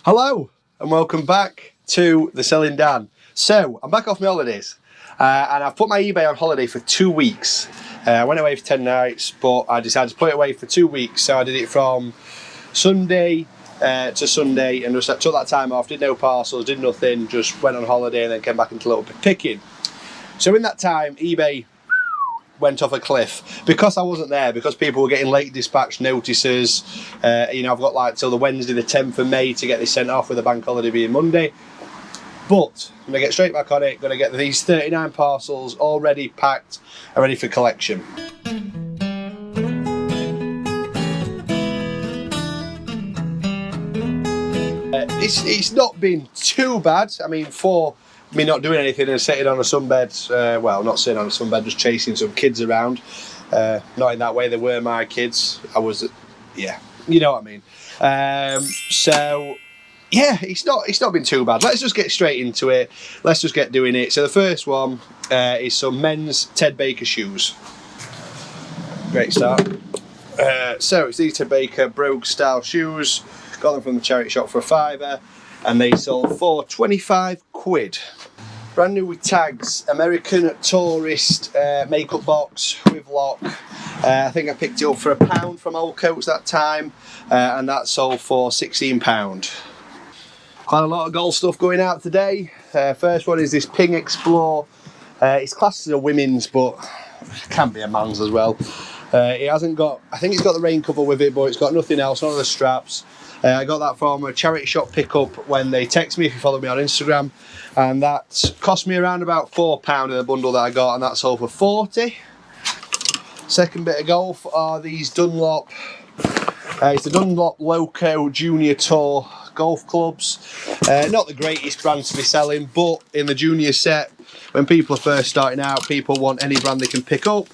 Hello and welcome back to The Selling Dan. So I'm back off my holidays and I've put my eBay on holiday for 2 weeks. I went away for 10 nights but I decided to put it away for 2 weeks, so I did it from Sunday to Sunday and just took that time off, did no parcels, did nothing, just went on holiday and then came back into a little bit picking. So in that time eBay went off a cliff because I wasn't there, because people were getting late dispatch notices. I've got like till the Wednesday the 10th of May to get this sent off, with the bank holiday being Monday. But I'm going to get straight back on it, going to get these 39 parcels all ready, packed and ready for collection. It's not been too bad. I mean, for me not doing anything and sitting on a sunbed, well, not sitting on a sunbed, just chasing some kids around. Not in that way, they were my kids. I was, yeah, you know what I mean. So yeah, it's not been too bad. Let's just get straight into it. Let's just get doing it. So the first one is some men's Ted Baker shoes. Great start. So it's these Ted Baker Brogue style shoes. Got them from the charity shop for £5 and they sold for 25 quid. Brand new with tags, American Tourist makeup box with lock. I think I picked it up for £1 from Old Coats that time, and that sold for £16. Quite a lot of gold stuff going out today. First one is this Ping Explore. It's classed as a women's, but it can be a man's as well. It hasn't got, I think it's got the rain cover with it, but it's got nothing else, none of the straps. I got that from a charity shop pickup when they text me, if you follow me on Instagram, and that cost me around about £4 in the bundle that I got, and that sold for 40. Second bit of golf are these Dunlop. It's the Dunlop Loco Junior Tour golf clubs. Not the greatest brand to be selling, but in the junior set, when people are first starting out, people want any brand they can pick up.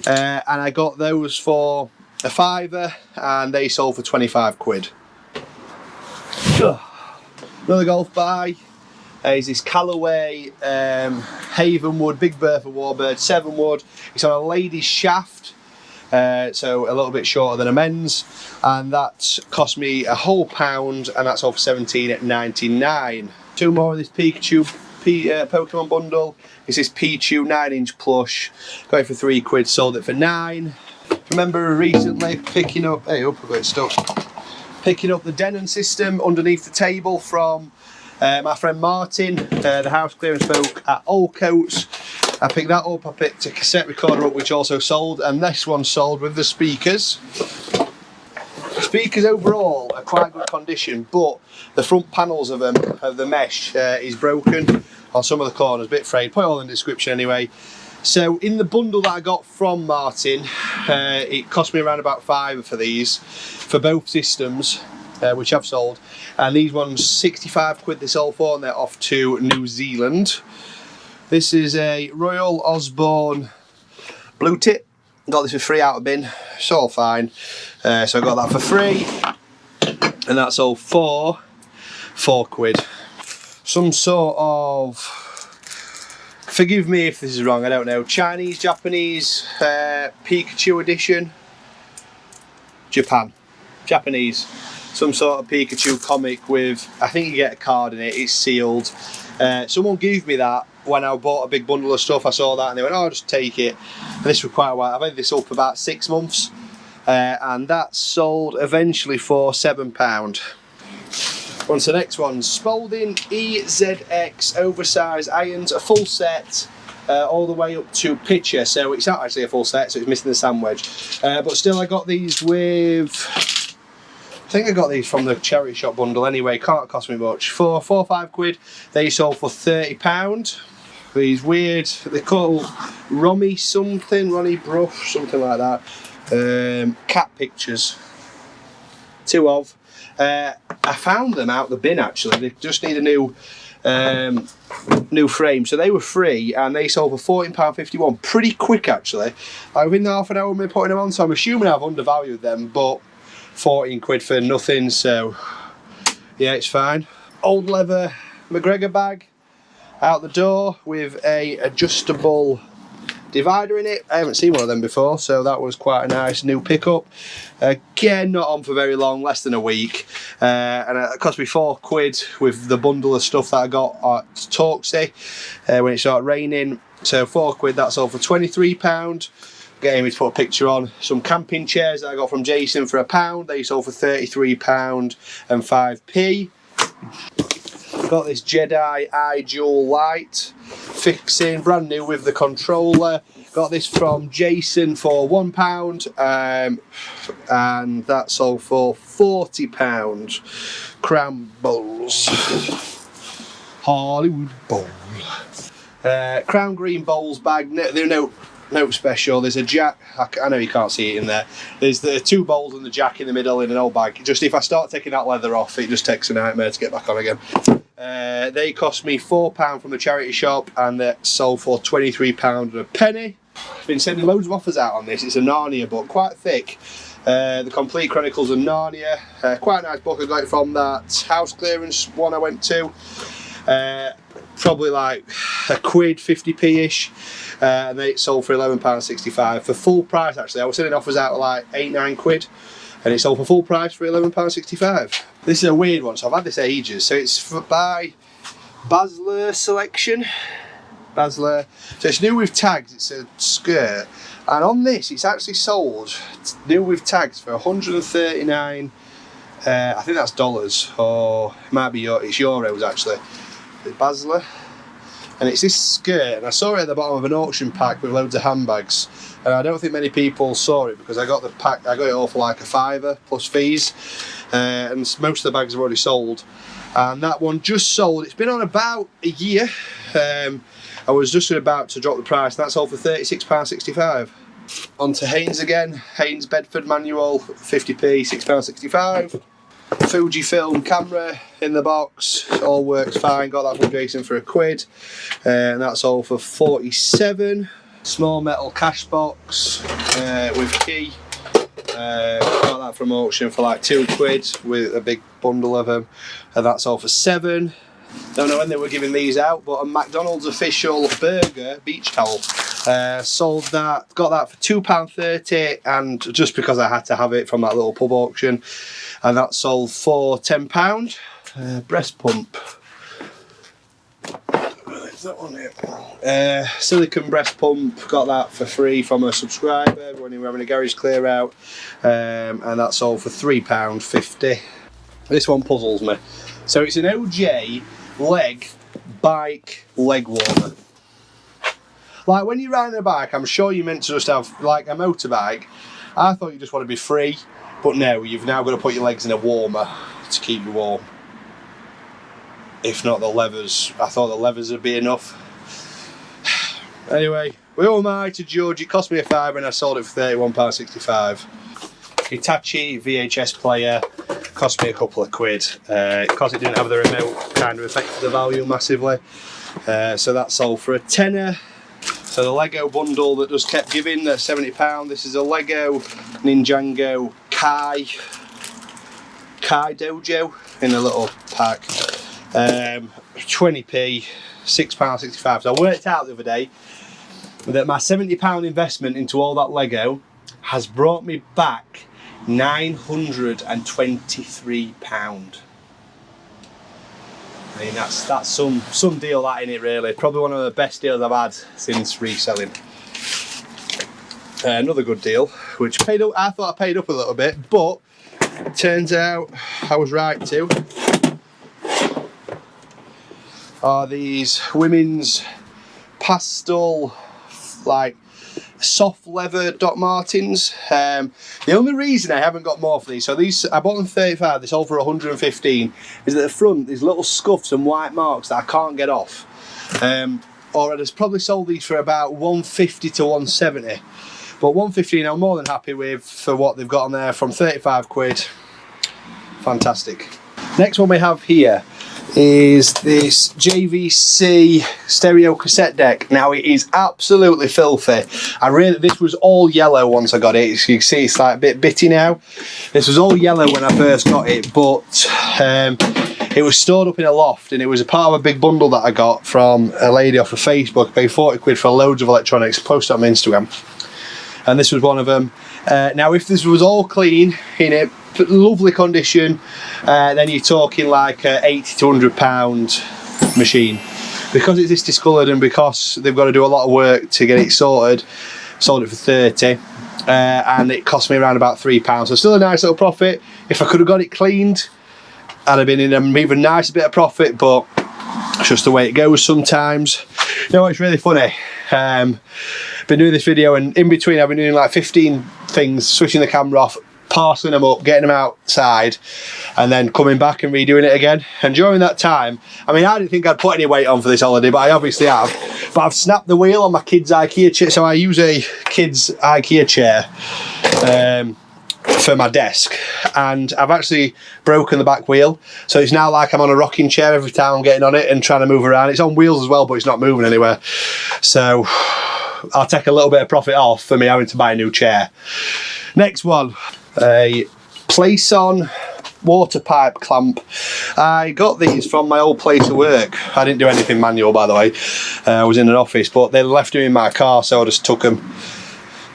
And I got those for £5 and they sold for 25 quid. Another golf buy is this Callaway Havenwood Big Bertha Warbird 7 wood. It's on a lady's shaft, so a little bit shorter than a men's, and that cost me a whole £1 and that's all for £17.99. Two more of this Pikachu Pokemon bundle. It's this Pichu 9-inch plush. Got it for 3 quid, sold it for 9. Remember recently picking up, hey up, I've got it stuck. Picking up the Denon system underneath the table from my friend Martin, the house clearance folk at Old Coats. I picked that up, I picked a cassette recorder up which also sold, and this one sold with the speakers. The speakers overall are quite good condition, but the front panels of them, of the mesh, is broken on some of the corners, a bit frayed. Put it all in the description anyway. So in the bundle that I got from Martin, it cost me around about £5 for these, for both systems, which I've sold. And these ones, 65 quid they sold for, and they're off to New Zealand. This is a Royal Osborne blue tip. Got this for free out of bin, it's all fine. So I got that for free, and that's all for 4 quid. Some sort of, forgive me if this is wrong, I don't know, Chinese, Japanese, Pikachu edition. Japanese. Some sort of Pikachu comic with, I think you get a card in it, it's sealed. Someone gave me that when I bought a big bundle of stuff. I saw that and they went, oh, just take it. And this was quite a while. I've had this up for about 6 months. And that sold eventually for £7. On to the next one, Spalding EZX oversized irons, a full set, all the way up to pitcher. So it's not actually a full set, so it's missing the sand wedge. But still, I got these with, I think I got these from the charity shop bundle anyway. Can't cost me much. For 4 or 5 quid, they sold for £30. These weird, they call Ronnie Bruff, something like that. Cat pictures. 2 of. I found them out the bin actually. They just need a new frame, so they were free and they sold for £14.51. Pretty quick actually. Within half an hour of me putting them on, so I'm assuming I've undervalued them, but 14 quid for nothing, so yeah, it's fine. Old leather McGregor bag out the door with a adjustable divider in it. I haven't seen one of them before, so that was quite a nice new pickup. Again, not on for very long, less than a week, and it cost me £4 with the bundle of stuff that I got at Torksey when it started raining. So £4, that's all for £23. Get Amy to put a picture on. Some camping chairs that I got from Jason for £1. They sold for £33 and 5p. Got this Jedi iDual light fixing, brand new with the controller. Got this from Jason for £1, and that sold for £40. Crown bowls, Hollywood bowl. Crown green bowls bag. They're no special. There's a jack. I know you can't see it in there. There's the 2 bowls and the jack in the middle in an old bag. Just if I start taking that leather off, it just takes a nightmare to get back on again. They cost me £4 from the charity shop, and they sold for £23 and a penny. I've been sending loads of offers out on this. It's a Narnia book, quite thick. The Complete Chronicles of Narnia. Quite a nice book. I got it from that house clearance one I went to. Probably like £1, 50p-ish. And they sold for £11.65 for full price. Actually, I was sending offers out at like £8-9, and it sold for full price for £11.65. This is a weird one, so I've had this ages. So it's by Basler Selection. Basler. So it's new with tags. It's a skirt, and on this, it's actually sold new with tags for 139. I think that's dollars, or it might be it's euros actually. Basler. And it's this skirt, and I saw it at the bottom of an auction pack with loads of handbags, and I don't think many people saw it because I got the pack. I got it all for like £5 plus fees, and most of the bags have already sold. And that one just sold. It's been on about a year. I was just about to drop the price, and that's all for £36.65. On to Hanes again. Hanes Bedford manual, 50p, £6.65. Fujifilm camera in the box, all works fine. Got that from Jason for £1, and that's all for 47. Small metal cash box with key. Got that from auction for like £2 with a big bundle of them, and that's all for 7. Don't know when they were giving these out, but a McDonald's official burger beach towel. Sold that, got that for £2.30, and just because I had to have it from that little pub auction, and that sold for £10. Breast pump. Where's that one here? Silicone breast pump, got that for free from a subscriber when we were having a garage clear out, and that sold for £3.50. This one puzzles me. So it's an OJ bike leg warmer. Like when you're riding a bike, I'm sure you're meant to just have like a motorbike. I thought you just want to be free, but no, you've now got to put your legs in a warmer to keep you warm. If not the levers, I thought the levers would be enough. Anyway, who am I to judge? It cost me £5 and I sold it for £31.65. Hitachi VHS player, cost me a couple of quid. Because it didn't have the remote, kind of affected the value massively. So that sold for a tenner. So the Lego bundle that just kept giving, that's £70. This is a Lego Ninjago Kai Dojo in a little pack. 20p, £6.65. So I worked out the other day that my £70 investment into all that Lego has brought me back £923. I mean that's some deal that in it really. Probably one of the best deals I've had since reselling. Another good deal, which paid up. I thought I paid up a little bit, but turns out I was right too. Are these women's pastel like soft leather Doc Martens. The only reason I haven't got more for these, so these I bought them 35, they sold for 115, is at the front there's little scuffs and white marks that I can't get off. Or I'd have probably sold these for about 150 to 170, but 115 I'm more than happy with for what they've got on there from 35 quid. Fantastic. Next one we have here is this JVC stereo cassette deck. Now it is absolutely filthy. This was all yellow once I got it. As you can see, it's like a bit bitty now. This was all yellow when I first got it, but It was stored up in a loft, and it was a part of a big bundle that I got from a lady off of Facebook. I paid 40 quid for loads of electronics, posted on my Instagram, and this was one of them. Now, if this was all clean, in a lovely condition, then you're talking like a 80 to 100 pound machine. Because it's this discoloured and because they've got to do a lot of work to get it sorted, sold it for 30, and it cost me around about £3. So still a nice little profit. If I could have got it cleaned, I'd have been in an even nicer bit of profit, but it's just the way it goes sometimes. You know, it's really funny. Been doing this video, and in between I've been doing like 15 things, switching the camera off, parceling them up, getting them outside, and then coming back and redoing it again. And during that time, I mean, I didn't think I'd put any weight on for this holiday, but I obviously have. But I've snapped the wheel on my kids' IKEA chair, so I use a kids' IKEA chair for my desk, and I've actually broken the back wheel, so it's now like I'm on a rocking chair every time I'm getting on it and trying to move around. It's on wheels as well, but it's not moving anywhere, so I'll take a little bit of profit off for me having to buy a new chair. Next one, a Playson water pipe clamp. I got these from my old place of work. I didn't do anything manual, by the way. I was in an office, but they left them in my car, so I just took them.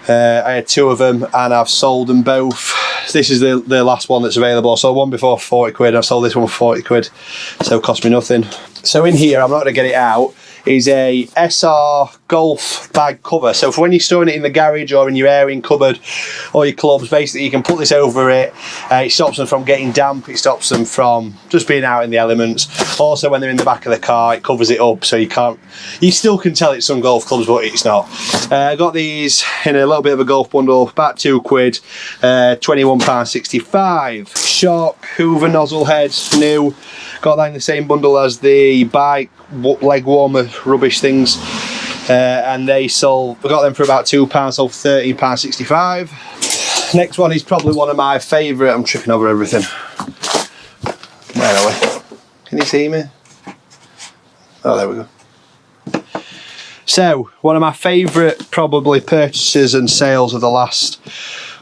I had 2 of them, and I've sold them both. This is the last one that's available. I sold one before for 40 quid. I sold this one for 40 quid, so it cost me nothing. So in here, I'm not going to get it out, is a SR golf bag cover. So for when you're storing it in the garage or in your airing cupboard or your clubs, basically you can put this over it. It stops them from getting damp, it stops them from just being out in the elements. Also when they're in the back of the car, it covers it up, so you still can tell it's some golf clubs, but it's not. I got these in a little bit of a golf bundle, about 2 quid, £21.65. Shark Hoover nozzle head, new. Got that in the same bundle as the bike leg warmer rubbish things, and they sold, I got them for about £2, sold for £13.65. Next one is probably one of my favourite. I'm tripping over everything. Where are we? Can you see me? Oh, there we go. So, one of my favourite probably purchases and sales of the last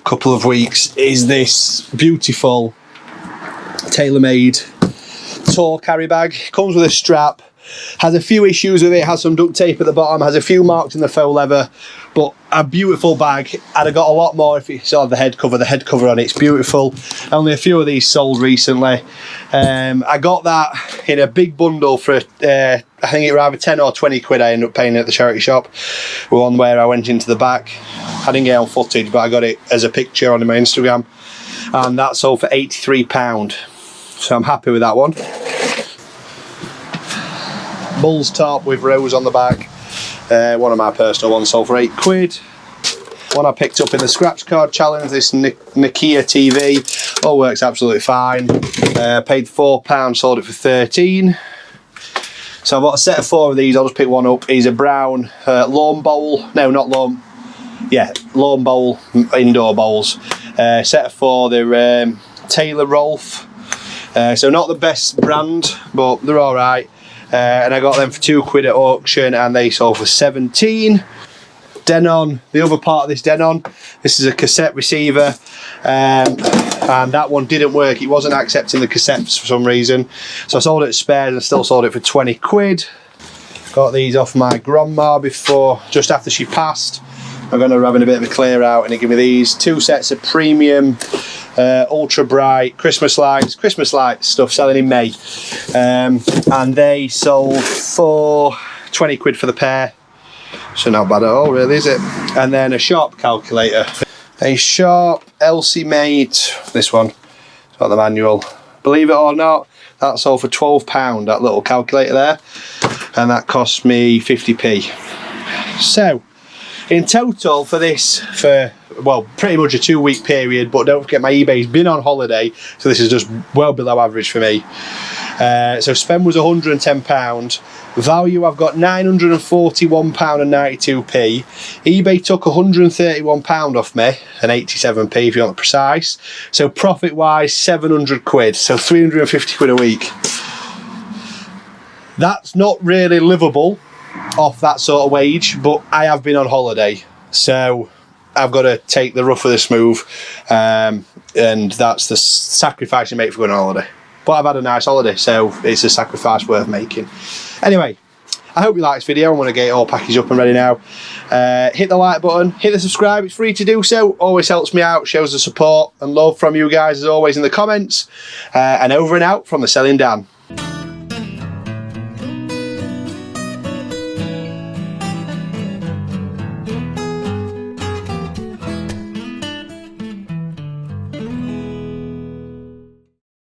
couple of weeks is this beautiful tailor-made tall carry bag. Comes with a strap, has a few issues with it, has some duct tape at the bottom, has a few marks in the faux leather, but a beautiful bag. I'd have got a lot more if you saw the head cover on it's beautiful. Only a few of these sold recently. I got that in a big bundle for I think it was either 10 or 20 quid I ended up paying at the charity shop. One where I went into the back. I didn't get it on footage, but I got it as a picture on my Instagram, and that sold for £83. So I'm happy with that one. Bull's top with rose on the back. One of my personal ones sold for 8 quid. One I picked up in the scratch card challenge, this Nokia TV. All works absolutely fine. Paid £4, sold it for 13. So I've got a set of 4 of these. I'll just pick one up. Is a brown lawn bowl. No, not lawn. Yeah, lawn bowl, indoor bowls. Set of 4. They're Taylor Rolf. So not the best brand, but they're all right. And I got them for 2 quid at auction, and they sold for 17. Denon, the other part of this Denon, this is a cassette receiver, and that one didn't work. It wasn't accepting the cassettes for some reason, so I sold it at spares and still sold it for 20 quid. Got these off my grandma before, just after she passed. I'm going to having a bit of a clear out, and they give me these 2 sets of premium ultra bright Christmas lights stuff, selling in May, and they sold for 20 quid for the pair, so not bad at all really, is it? And then a Sharp calculator, a Sharp Elsie Mate, this one, it's got the manual. Believe it or not, that sold for £12, that little calculator there, and that cost me 50p. So in total for this, well, pretty much a 2-week period, but don't forget my eBay's been on holiday, so this is just well below average for me. So spend was £110. Value, I've got £941.92. eBay took £131 off me, and 87p if you want the precise. So profit wise, 700 quid, so 350 quid a week. That's not really livable off that sort of wage, but I have been on holiday, so I've got to take the rough with the smooth, and that's the sacrifice you make for going on holiday. but I've had a nice holiday, so it's a sacrifice worth making. Anyway, I hope you like this video. I'm going to get it all packaged up and ready now. Hit the like button, hit the subscribe, it's free to do so. Always helps me out, shows the support and love from you guys as always in the comments. And over and out from the Selling Dan.